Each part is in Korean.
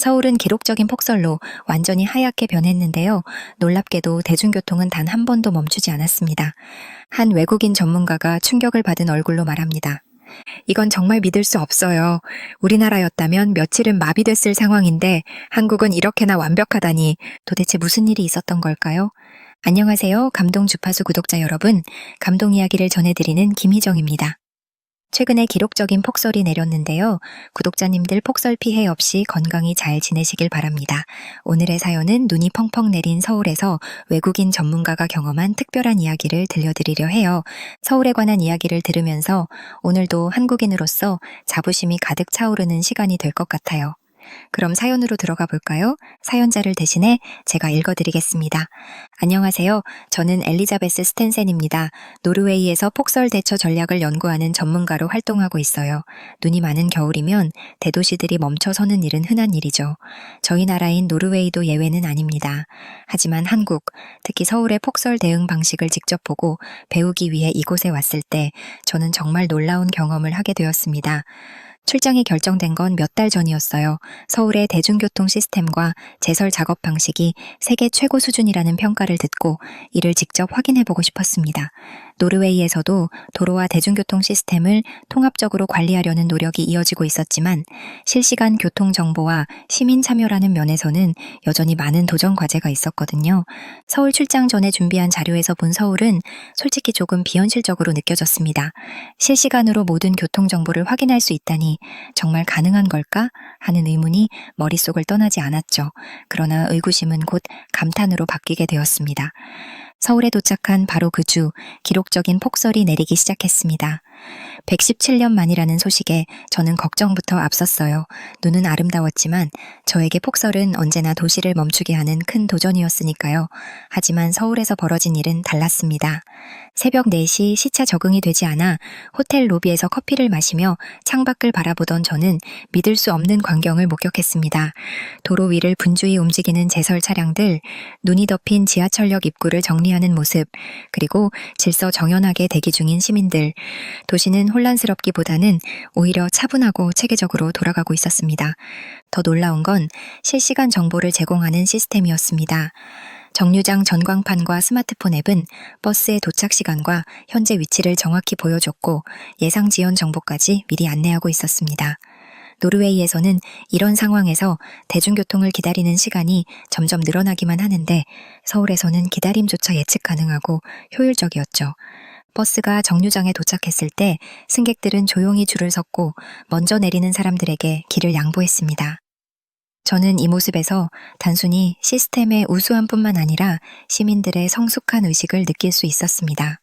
서울은 기록적인 폭설로 완전히 하얗게 변했는데요. 놀랍게도 대중교통은 단 한 번도 멈추지 않았습니다. 한 외국인 전문가가 충격을 받은 얼굴로 말합니다. 이건 정말 믿을 수 없어요. 우리나라였다면 며칠은 마비됐을 상황인데 한국은 이렇게나 완벽하다니 도대체 무슨 일이 있었던 걸까요? 안녕하세요. 감동 주파수 구독자 여러분. 감동 이야기를 전해드리는 김희정입니다. 최근에 기록적인 폭설이 내렸는데요. 구독자님들 폭설 피해 없이 건강히 잘 지내시길 바랍니다. 오늘의 사연은 눈이 펑펑 내린 서울에서 외국인 전문가가 경험한 특별한 이야기를 들려드리려 해요. 서울에 관한 이야기를 들으면서 오늘도 한국인으로서 자부심이 가득 차오르는 시간이 될 것 같아요. 그럼 사연으로 들어가 볼까요? 사연자를 대신해 제가 읽어드리겠습니다. 안녕하세요. 저는 엘리자베스 스텐센입니다. 노르웨이에서 폭설 대처 전략을 연구하는 전문가로 활동하고 있어요. 눈이 많은 겨울이면 대도시들이 멈춰서는 일은 흔한 일이죠. 저희 나라인 노르웨이도 예외는 아닙니다. 하지만 한국, 특히 서울의 폭설 대응 방식을 직접 보고 배우기 위해 이곳에 왔을 때 저는 정말 놀라운 경험을 하게 되었습니다. 출장이 결정된 건 몇 달 전이었어요. 서울의 대중교통 시스템과 제설 작업 방식이 세계 최고 수준이라는 평가를 듣고 이를 직접 확인해보고 싶었습니다. 노르웨이에서도 도로와 대중교통 시스템을 통합적으로 관리하려는 노력이 이어지고 있었지만 실시간 교통 정보와 시민 참여라는 면에서는 여전히 많은 도전 과제가 있었거든요. 서울 출장 전에 준비한 자료에서 본 서울은 솔직히 조금 비현실적으로 느껴졌습니다. 실시간으로 모든 교통 정보를 확인할 수 있다니 정말 가능한 걸까? 하는 의문이 머릿속을 떠나지 않았죠. 그러나 의구심은 곧 감탄으로 바뀌게 되었습니다. 서울에 도착한 바로 그 주, 기록적인 폭설이 내리기 시작했습니다. 117년 만이라는 소식에 저는 걱정부터 앞섰어요. 눈은 아름다웠지만 저에게 폭설은 언제나 도시를 멈추게 하는 큰 도전이었으니까요. 하지만 서울에서 벌어진 일은 달랐습니다. 새벽 4시 시차 적응이 되지 않아 호텔 로비에서 커피를 마시며 창밖을 바라보던 저는 믿을 수 없는 광경을 목격했습니다. 도로 위를 분주히 움직이는 제설 차량들, 눈이 덮인 지하철역 입구를 정리하는 모습, 그리고 질서 정연하게 대기 중인 시민들. 도시는 혼란스럽기보다는 오히려 차분하고 체계적으로 돌아가고 있었습니다. 더 놀라운 건 실시간 정보를 제공하는 시스템이었습니다. 정류장 전광판과 스마트폰 앱은 버스의 도착 시간과 현재 위치를 정확히 보여줬고 예상 지연 정보까지 미리 안내하고 있었습니다. 노르웨이에서는 이런 상황에서 대중교통을 기다리는 시간이 점점 늘어나기만 하는데 서울에서는 기다림조차 예측 가능하고 효율적이었죠. 버스가 정류장에 도착했을 때 승객들은 조용히 줄을 섰고 먼저 내리는 사람들에게 길을 양보했습니다. 저는 이 모습에서 단순히 시스템의 우수함뿐만 아니라 시민들의 성숙한 의식을 느낄 수 있었습니다.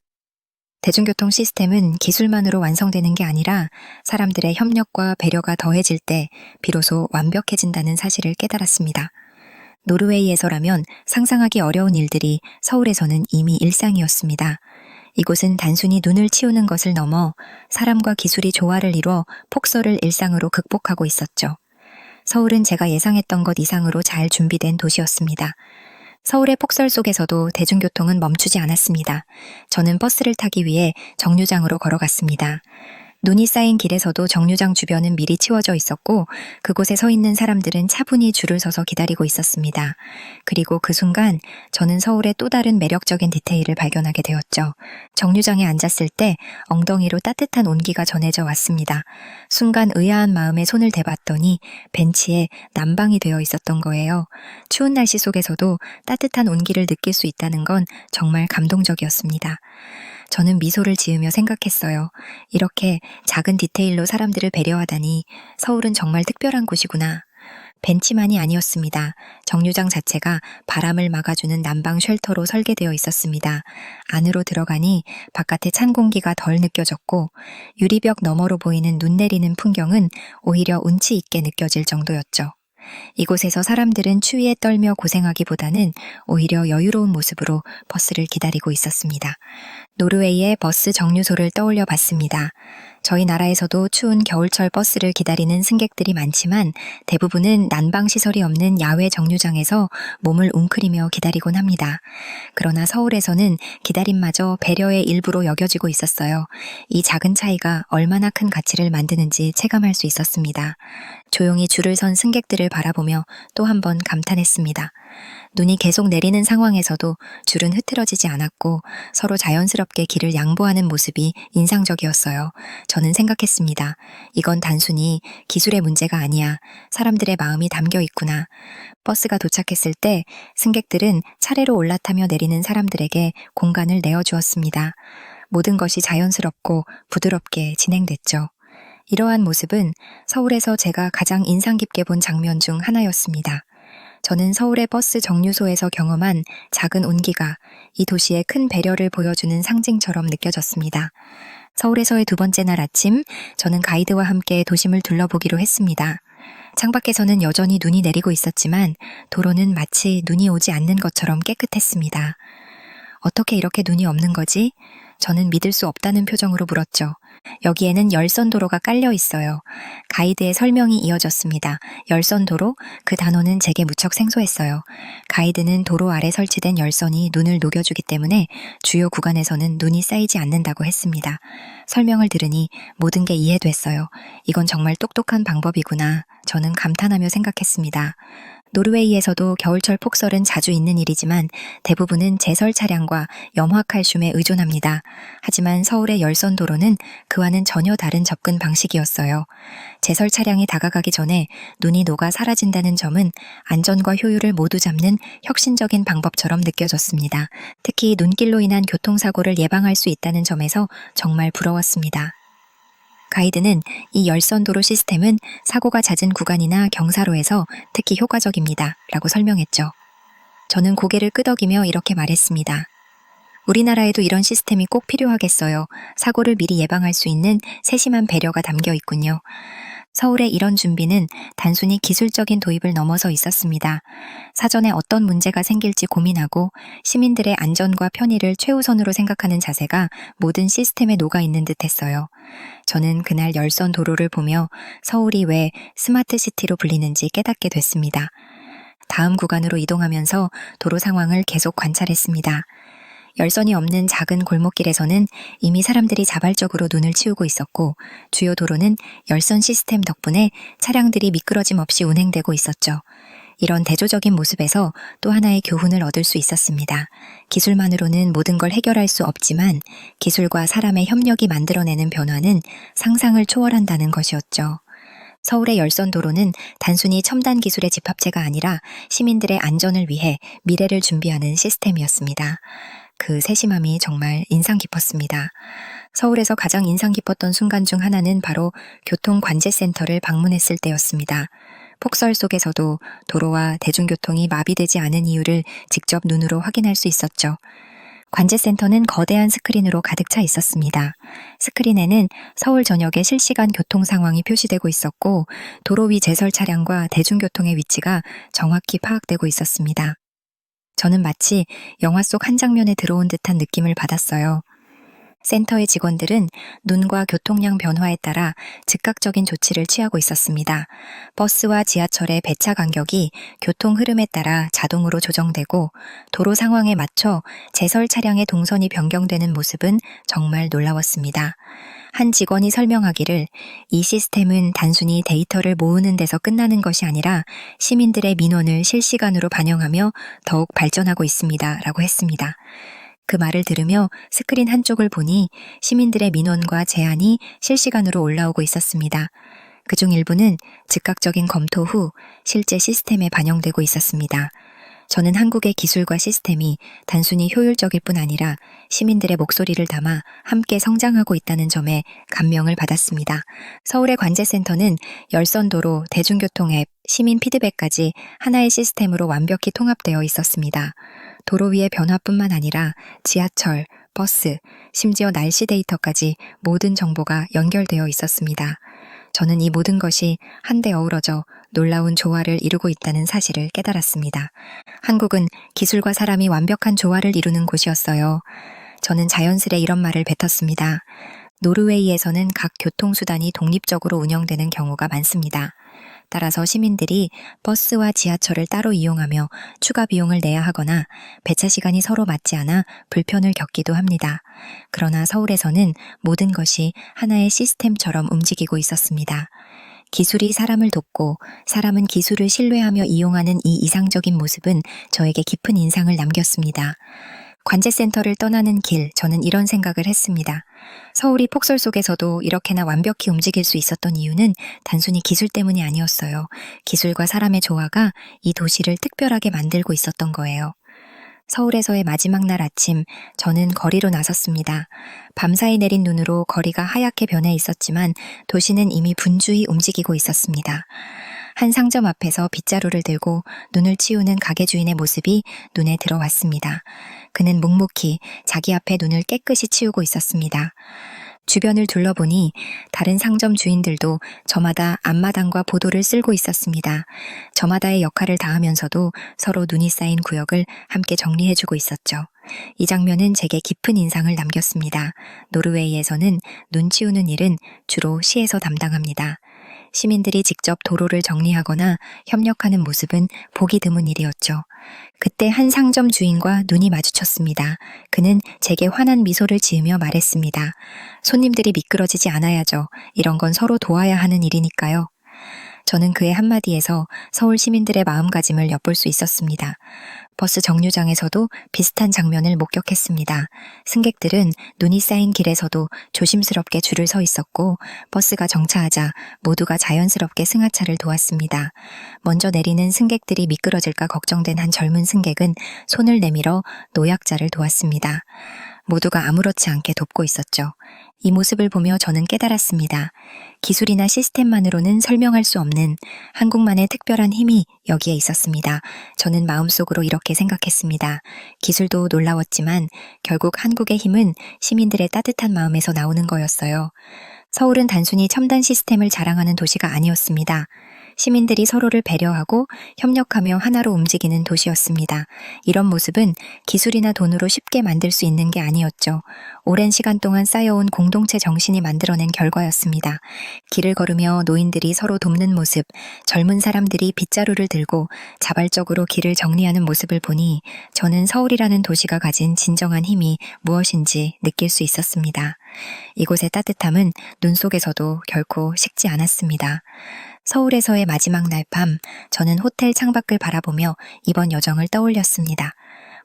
대중교통 시스템은 기술만으로 완성되는 게 아니라 사람들의 협력과 배려가 더해질 때 비로소 완벽해진다는 사실을 깨달았습니다. 노르웨이에서라면 상상하기 어려운 일들이 서울에서는 이미 일상이었습니다. 이곳은 단순히 눈을 치우는 것을 넘어 사람과 기술이 조화를 이뤄 폭설을 일상으로 극복하고 있었죠. 서울은 제가 예상했던 것 이상으로 잘 준비된 도시였습니다. 서울의 폭설 속에서도 대중교통은 멈추지 않았습니다. 저는 버스를 타기 위해 정류장으로 걸어갔습니다. 눈이 쌓인 길에서도 정류장 주변은 미리 치워져 있었고 그곳에 서 있는 사람들은 차분히 줄을 서서 기다리고 있었습니다. 그리고 그 순간 저는 서울의 또 다른 매력적인 디테일을 발견하게 되었죠. 정류장에 앉았을 때 엉덩이로 따뜻한 온기가 전해져 왔습니다. 순간 의아한 마음에 손을 대봤더니 벤치에 난방이 되어 있었던 거예요. 추운 날씨 속에서도 따뜻한 온기를 느낄 수 있다는 건 정말 감동적이었습니다. 저는 미소를 지으며 생각했어요. 이렇게 작은 디테일로 사람들을 배려하다니 서울은 정말 특별한 곳이구나. 벤치만이 아니었습니다. 정류장 자체가 바람을 막아주는 난방 쉘터로 설계되어 있었습니다. 안으로 들어가니 바깥의 찬 공기가 덜 느껴졌고 유리벽 너머로 보이는 눈 내리는 풍경은 오히려 운치 있게 느껴질 정도였죠. 이곳에서 사람들은 추위에 떨며 고생하기보다는 오히려 여유로운 모습으로 버스를 기다리고 있었습니다. 노르웨이의 버스 정류소를 떠올려 봤습니다. 저희 나라에서도 추운 겨울철 버스를 기다리는 승객들이 많지만 대부분은 난방시설이 없는 야외 정류장에서 몸을 웅크리며 기다리곤 합니다. 그러나 서울에서는 기다림마저 배려의 일부로 여겨지고 있었어요. 이 작은 차이가 얼마나 큰 가치를 만드는지 체감할 수 있었습니다. 조용히 줄을 선 승객들을 바라보며 또 한 번 감탄했습니다. 눈이 계속 내리는 상황에서도 줄은 흐트러지지 않았고 서로 자연스럽게 길을 양보하는 모습이 인상적이었어요. 저는 생각했습니다. 이건 단순히 기술의 문제가 아니야. 사람들의 마음이 담겨 있구나. 버스가 도착했을 때 승객들은 차례로 올라타며 내리는 사람들에게 공간을 내어주었습니다. 모든 것이 자연스럽고 부드럽게 진행됐죠. 이러한 모습은 서울에서 제가 가장 인상 깊게 본 장면 중 하나였습니다. 저는 서울의 버스 정류소에서 경험한 작은 온기가 이 도시의 큰 배려를 보여주는 상징처럼 느껴졌습니다. 서울에서의 두 번째 날 아침, 저는 가이드와 함께 도심을 둘러보기로 했습니다. 창밖에서는 여전히 눈이 내리고 있었지만 도로는 마치 눈이 오지 않는 것처럼 깨끗했습니다. 어떻게 이렇게 눈이 없는 거지? 저는 믿을 수 없다는 표정으로 물었죠. 여기에는 열선도로가 깔려 있어요. 가이드의 설명이 이어졌습니다. 열선도로? 그 단어는 제게 무척 생소했어요. 가이드는 도로 아래 설치된 열선이 눈을 녹여주기 때문에 주요 구간에서는 눈이 쌓이지 않는다고 했습니다. 설명을 들으니 모든 게 이해됐어요. 이건 정말 똑똑한 방법이구나. 저는 감탄하며 생각했습니다. 노르웨이에서도 겨울철 폭설은 자주 있는 일이지만 대부분은 제설 차량과 염화칼슘에 의존합니다. 하지만 서울의 열선도로는 그와는 전혀 다른 접근 방식이었어요. 제설 차량이 다가가기 전에 눈이 녹아 사라진다는 점은 안전과 효율을 모두 잡는 혁신적인 방법처럼 느껴졌습니다. 특히 눈길로 인한 교통사고를 예방할 수 있다는 점에서 정말 부러웠습니다. 가이드는 이 열선도로 시스템은 사고가 잦은 구간이나 경사로에서 특히 효과적입니다. 라고 설명했죠. 저는 고개를 끄덕이며 이렇게 말했습니다. 우리나라에도 이런 시스템이 꼭 필요하겠어요. 사고를 미리 예방할 수 있는 세심한 배려가 담겨 있군요. 서울의 이런 준비는 단순히 기술적인 도입을 넘어서 있었습니다. 사전에 어떤 문제가 생길지 고민하고 시민들의 안전과 편의를 최우선으로 생각하는 자세가 모든 시스템에 녹아있는 듯했어요. 저는 그날 열선 도로를 보며 서울이 왜 스마트시티로 불리는지 깨닫게 됐습니다. 다음 구간으로 이동하면서 도로 상황을 계속 관찰했습니다. 열선이 없는 작은 골목길에서는 이미 사람들이 자발적으로 눈을 치우고 있었고 주요 도로는 열선 시스템 덕분에 차량들이 미끄러짐 없이 운행되고 있었죠. 이런 대조적인 모습에서 또 하나의 교훈을 얻을 수 있었습니다. 기술만으로는 모든 걸 해결할 수 없지만 기술과 사람의 협력이 만들어내는 변화는 상상을 초월한다는 것이었죠. 서울의 열선도로는 단순히 첨단 기술의 집합체가 아니라 시민들의 안전을 위해 미래를 준비하는 시스템이었습니다. 그 세심함이 정말 인상 깊었습니다. 서울에서 가장 인상 깊었던 순간 중 하나는 바로 교통관제센터를 방문했을 때였습니다. 폭설 속에서도 도로와 대중교통이 마비되지 않은 이유를 직접 눈으로 확인할 수 있었죠. 관제센터는 거대한 스크린으로 가득 차 있었습니다. 스크린에는 서울 전역의 실시간 교통 상황이 표시되고 있었고 도로 위 제설 차량과 대중교통의 위치가 정확히 파악되고 있었습니다. 저는 마치 영화 속 한 장면에 들어온 듯한 느낌을 받았어요. 센터의 직원들은 눈과 교통량 변화에 따라 즉각적인 조치를 취하고 있었습니다. 버스와 지하철의 배차 간격이 교통 흐름에 따라 자동으로 조정되고 도로 상황에 맞춰 제설 차량의 동선이 변경되는 모습은 정말 놀라웠습니다. 한 직원이 설명하기를 이 시스템은 단순히 데이터를 모으는 데서 끝나는 것이 아니라 시민들의 민원을 실시간으로 반영하며 더욱 발전하고 있습니다. 라고 했습니다. 그 말을 들으며 스크린 한쪽을 보니 시민들의 민원과 제안이 실시간으로 올라오고 있었습니다. 그중 일부는 즉각적인 검토 후 실제 시스템에 반영되고 있었습니다. 저는 한국의 기술과 시스템이 단순히 효율적일 뿐 아니라 시민들의 목소리를 담아 함께 성장하고 있다는 점에 감명을 받았습니다. 서울의 관제센터는 열선도로, 대중교통 앱, 시민 피드백까지 하나의 시스템으로 완벽히 통합되어 있었습니다. 도로 위의 변화뿐만 아니라 지하철, 버스, 심지어 날씨 데이터까지 모든 정보가 연결되어 있었습니다. 저는 이 모든 것이 한데 어우러져 놀라운 조화를 이루고 있다는 사실을 깨달았습니다. 한국은 기술과 사람이 완벽한 조화를 이루는 곳이었어요. 저는 자연스레 이런 말을 뱉었습니다. 노르웨이에서는 각 교통수단이 독립적으로 운영되는 경우가 많습니다. 따라서 시민들이 버스와 지하철을 따로 이용하며 추가 비용을 내야 하거나 배차 시간이 서로 맞지 않아 불편을 겪기도 합니다. 그러나 서울에서는 모든 것이 하나의 시스템처럼 움직이고 있었습니다. 기술이 사람을 돕고 사람은 기술을 신뢰하며 이용하는 이 이상적인 모습은 저에게 깊은 인상을 남겼습니다. 관제센터를 떠나는 길, 저는 이런 생각을 했습니다. 서울이 폭설 속에서도 이렇게나 완벽히 움직일 수 있었던 이유는 단순히 기술 때문이 아니었어요. 기술과 사람의 조화가 이 도시를 특별하게 만들고 있었던 거예요. 서울에서의 마지막 날 아침, 저는 거리로 나섰습니다. 밤사이 내린 눈으로 거리가 하얗게 변해 있었지만 도시는 이미 분주히 움직이고 있었습니다. 한 상점 앞에서 빗자루를 들고 눈을 치우는 가게 주인의 모습이 눈에 들어왔습니다. 그는 묵묵히 자기 앞에 눈을 깨끗이 치우고 있었습니다. 주변을 둘러보니 다른 상점 주인들도 저마다 앞마당과 보도를 쓸고 있었습니다. 저마다의 역할을 다하면서도 서로 눈이 쌓인 구역을 함께 정리해주고 있었죠. 이 장면은 제게 깊은 인상을 남겼습니다. 노르웨이에서는 눈 치우는 일은 주로 시에서 담당합니다. 시민들이 직접 도로를 정리하거나 협력하는 모습은 보기 드문 일이었죠. 그때 한 상점 주인과 눈이 마주쳤습니다. 그는 제게 환한 미소를 지으며 말했습니다. 손님들이 미끄러지지 않아야죠. 이런 건 서로 도와야 하는 일이니까요. 저는 그의 한마디에서 서울 시민들의 마음가짐을 엿볼 수 있었습니다. 버스 정류장에서도 비슷한 장면을 목격했습니다. 승객들은 눈이 쌓인 길에서도 조심스럽게 줄을 서 있었고 버스가 정차하자 모두가 자연스럽게 승하차를 도왔습니다. 먼저 내리는 승객들이 미끄러질까 걱정된 한 젊은 승객은 손을 내밀어 노약자를 도왔습니다. 모두가 아무렇지 않게 돕고 있었죠. 이 모습을 보며 저는 깨달았습니다. 기술이나 시스템만으로는 설명할 수 없는 한국만의 특별한 힘이 여기에 있었습니다. 저는 마음속으로 이렇게 생각했습니다. 기술도 놀라웠지만 결국 한국의 힘은 시민들의 따뜻한 마음에서 나오는 거였어요. 서울은 단순히 첨단 시스템을 자랑하는 도시가 아니었습니다. 시민들이 서로를 배려하고 협력하며 하나로 움직이는 도시였습니다. 이런 모습은 기술이나 돈으로 쉽게 만들 수 있는 게 아니었죠. 오랜 시간 동안 쌓여온 공동체 정신이 만들어낸 결과였습니다. 길을 걸으며 노인들이 서로 돕는 모습, 젊은 사람들이 빗자루를 들고 자발적으로 길을 정리하는 모습을 보니 저는 서울이라는 도시가 가진 진정한 힘이 무엇인지 느낄 수 있었습니다. 이곳의 따뜻함은 눈 속에서도 결코 식지 않았습니다. 서울에서의 마지막 날 밤, 저는 호텔 창밖을 바라보며 이번 여정을 떠올렸습니다.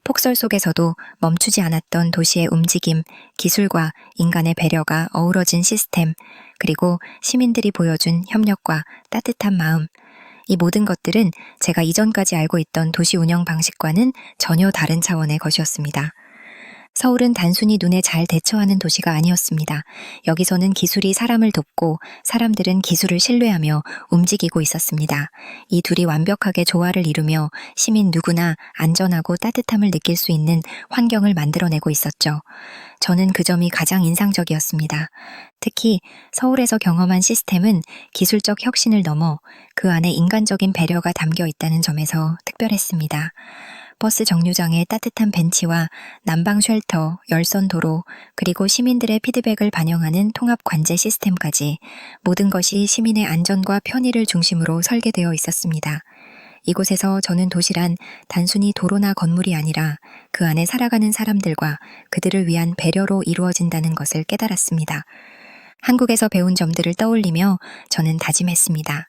폭설 속에서도 멈추지 않았던 도시의 움직임, 기술과 인간의 배려가 어우러진 시스템, 그리고 시민들이 보여준 협력과 따뜻한 마음. 이 모든 것들은 제가 이전까지 알고 있던 도시 운영 방식과는 전혀 다른 차원의 것이었습니다. 서울은 단순히 눈에 잘 대처하는 도시가 아니었습니다. 여기서는 기술이 사람을 돕고 사람들은 기술을 신뢰하며 움직이고 있었습니다. 이 둘이 완벽하게 조화를 이루며 시민 누구나 안전하고 따뜻함을 느낄 수 있는 환경을 만들어내고 있었죠. 저는 그 점이 가장 인상적이었습니다. 특히 서울에서 경험한 시스템은 기술적 혁신을 넘어 그 안에 인간적인 배려가 담겨 있다는 점에서 특별했습니다. 버스 정류장의 따뜻한 벤치와 난방 쉘터, 열선 도로, 그리고 시민들의 피드백을 반영하는 통합 관제 시스템까지 모든 것이 시민의 안전과 편의를 중심으로 설계되어 있었습니다. 이곳에서 저는 도시란 단순히 도로나 건물이 아니라 그 안에 살아가는 사람들과 그들을 위한 배려로 이루어진다는 것을 깨달았습니다. 한국에서 배운 점들을 떠올리며 저는 다짐했습니다.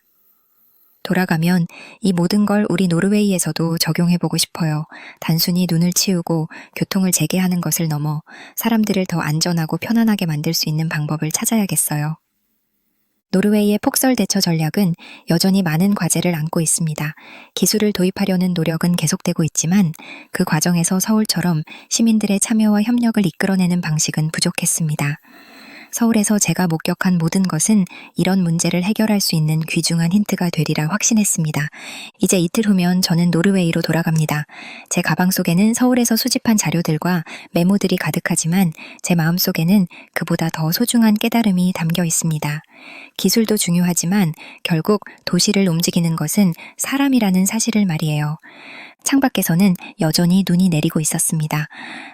돌아가면 이 모든 걸 우리 노르웨이에서도 적용해보고 싶어요. 단순히 눈을 치우고 교통을 재개하는 것을 넘어 사람들을 더 안전하고 편안하게 만들 수 있는 방법을 찾아야겠어요. 노르웨이의 폭설 대처 전략은 여전히 많은 과제를 안고 있습니다. 기술을 도입하려는 노력은 계속되고 있지만 그 과정에서 서울처럼 시민들의 참여와 협력을 이끌어내는 방식은 부족했습니다. 서울에서 제가 목격한 모든 것은 이런 문제를 해결할 수 있는 귀중한 힌트가 되리라 확신했습니다. 이제 이틀 후면 저는 노르웨이로 돌아갑니다. 제 가방 속에는 서울에서 수집한 자료들과 메모들이 가득하지만 제 마음속에는 그보다 더 소중한 깨달음이 담겨 있습니다. 기술도 중요하지만 결국 도시를 움직이는 것은 사람이라는 사실을 말이에요. 창밖에서는 여전히 눈이 내리고 있었습니다.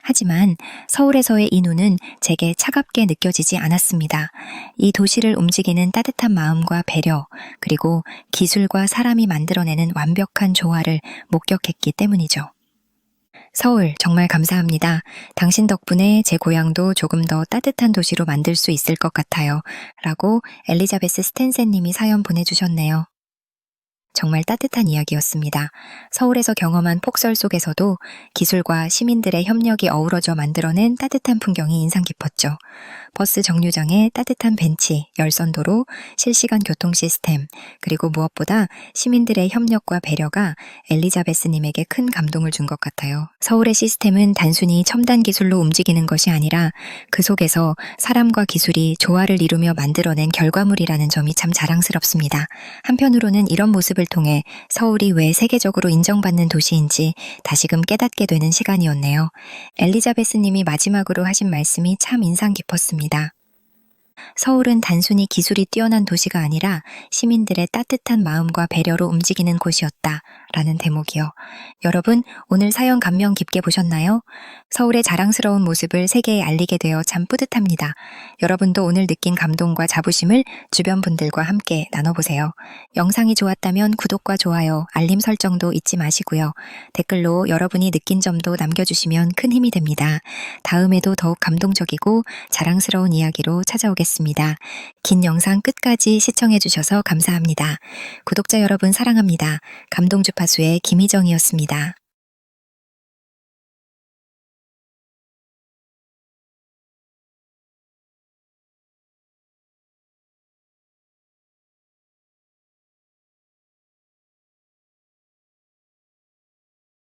하지만 서울에서의 이 눈은 제게 차갑게 느껴지지 않았습니다. 이 도시를 움직이는 따뜻한 마음과 배려, 그리고 기술과 사람이 만들어내는 완벽한 조화를 목격했기 때문이죠. 서울, 정말 감사합니다. 당신 덕분에 제 고향도 조금 더 따뜻한 도시로 만들 수 있을 것 같아요. 라고 엘리자베스 스탠센 님이 사연 보내주셨네요. 정말 따뜻한 이야기였습니다. 서울에서 경험한 폭설 속에서도 기술과 시민들의 협력이 어우러져 만들어낸 따뜻한 풍경이 인상 깊었죠. 버스 정류장에 따뜻한 벤치, 열선도로, 실시간 교통 시스템, 그리고 무엇보다 시민들의 협력과 배려가 엘리자베스님에게 큰 감동을 준 것 같아요. 서울의 시스템은 단순히 첨단 기술로 움직이는 것이 아니라 그 속에서 사람과 기술이 조화를 이루며 만들어낸 결과물이라는 점이 참 자랑스럽습니다. 한편으로는 이런 모습을 통해 서울이 왜 세계적으로 인정받는 도시인지 다시금 깨닫게 되는 시간이었네요. 엘리자베스님이 마지막으로 하신 말씀이 참 인상 깊었습니다. 서울은 단순히 기술이 뛰어난 도시가 아니라 시민들의 따뜻한 마음과 배려로 움직이는 곳이었다. 라는 대목이요. 여러분, 오늘 사연 감명 깊게 보셨나요? 서울의 자랑스러운 모습을 세계에 알리게 되어 참 뿌듯합니다. 여러분도 오늘 느낀 감동과 자부심을 주변 분들과 함께 나눠보세요. 영상이 좋았다면 구독과 좋아요, 알림 설정도 잊지 마시고요. 댓글로 여러분이 느낀 점도 남겨주시면 큰 힘이 됩니다. 다음에도 더욱 감동적이고 자랑스러운 이야기로 찾아오겠습니다. 긴 영상 끝까지 시청해주셔서 감사합니다. 구독자 여러분 사랑합니다. 감동 주파수의 김희정이었습니다.